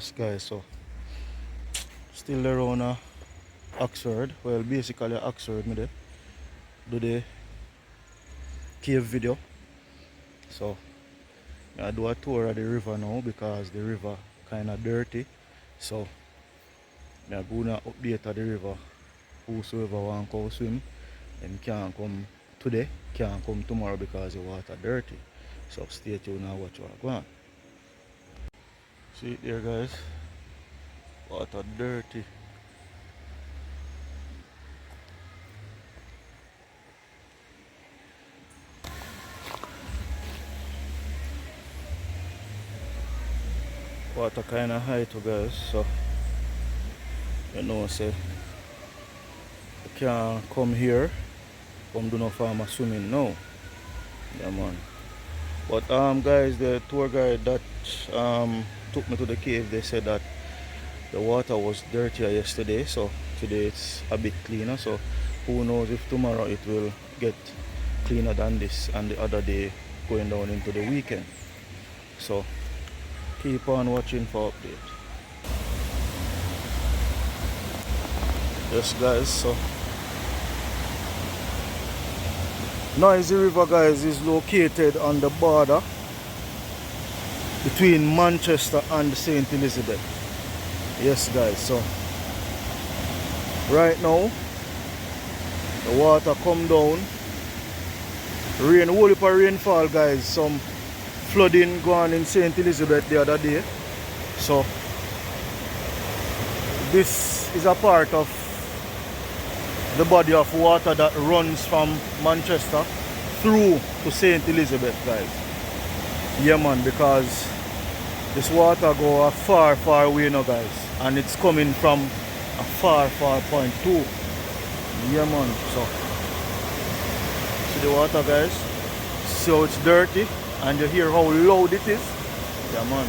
Yes guys, so still around Oxford. Well, basically Oxford me there do the cave video. So I do a tour of the river now because the river kinda dirty. So I go na update of the river. Whosoever want to go swim, them can't come today, can't come tomorrow because the water dirty. So stay tuned and watch what go on. See it there guys. Water dirty. Water kinda high too guys, so you know say you can't come here, come do no farmer swimming now. Yeah man. But guys, the tour guide that took me to the cave, they said that the water was dirtier yesterday, so today it's a bit cleaner. So who knows if tomorrow it will get cleaner than this and the other day going down into the weekend. So keep on watching for update. Yes guys, so Noisy River guys is located on the border between Manchester and St. Elizabeth. Yes guys, so right now the water come down, rain, whole heap of rainfall guys, some flooding going in St. Elizabeth the other day. So this is a part of the body of water that runs from Manchester through to St. Elizabeth guys. Yeah man, because this water go a far away now guys, and it's coming from a far point too. Yeah man, so see the water guys, so it's dirty and you hear how loud it is. Yeah man.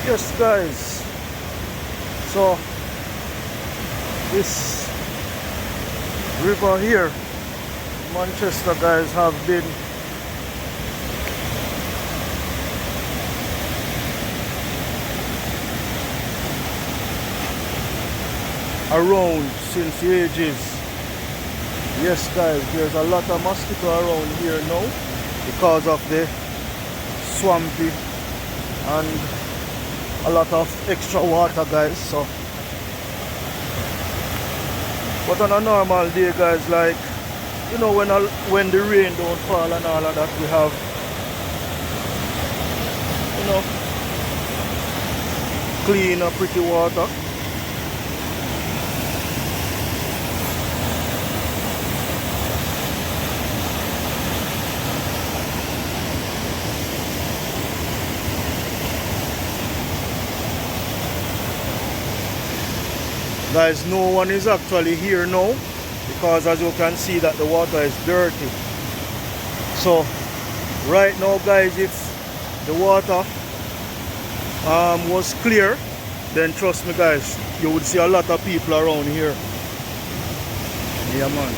Yes guys, so this river here, Manchester guys, have been around since the ages. Yes guys, there's a lot of mosquito around here now because of the swampy and a lot of extra water guys. So but on a normal day guys, like you know, when the rain don't fall and all of that, we have, you know, clean pretty water. Guys, no one is actually here now because as you can see that the water is dirty. So right now guys, if the water was clear, then trust me guys, you would see a lot of people around here. Yeah man.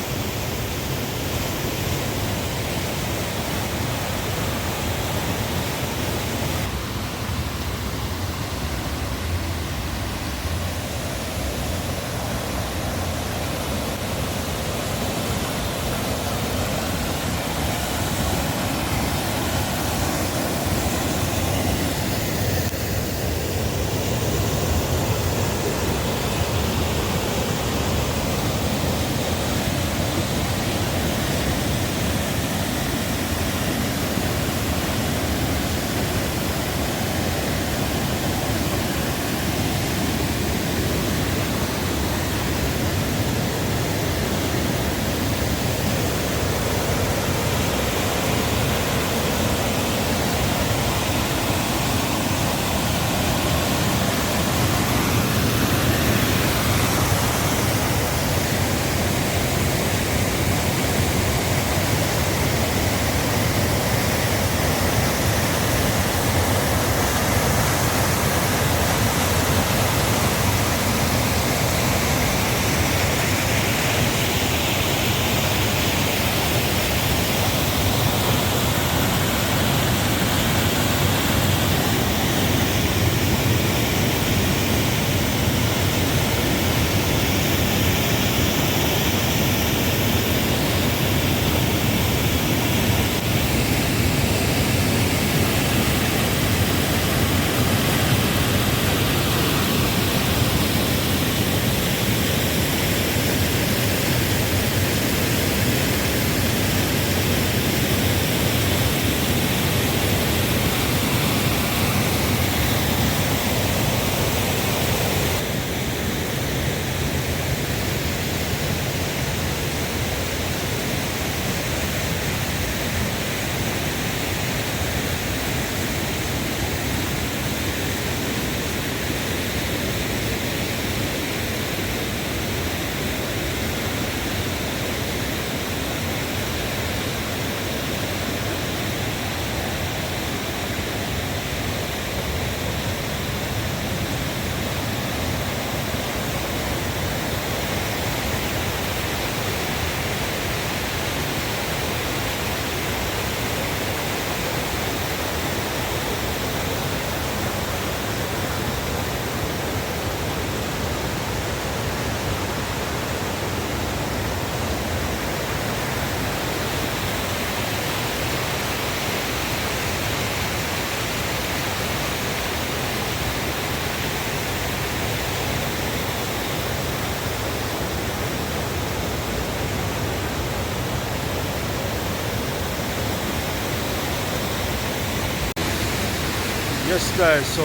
Yes guys, so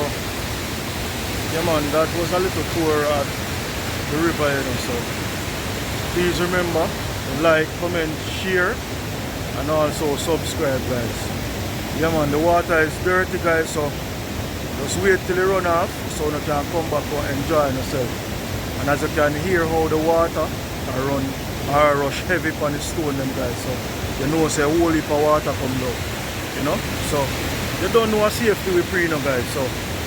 yeah man, that was a little tour at the river, you know, so please remember to like, comment, share and also subscribe guys. Yeah man, the water is dirty guys, so just wait till it run off so you can come back and enjoy yourself. And as you can hear how the water run or rush heavy on the stone them guys, so you know say a whole heap of water come down, you know. So you don't know a safety we pre now guys, so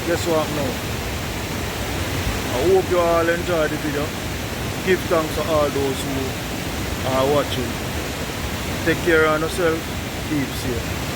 guess what now. I hope you all enjoy the video. Give thanks to all those who are watching. Take care of yourself, keep safe.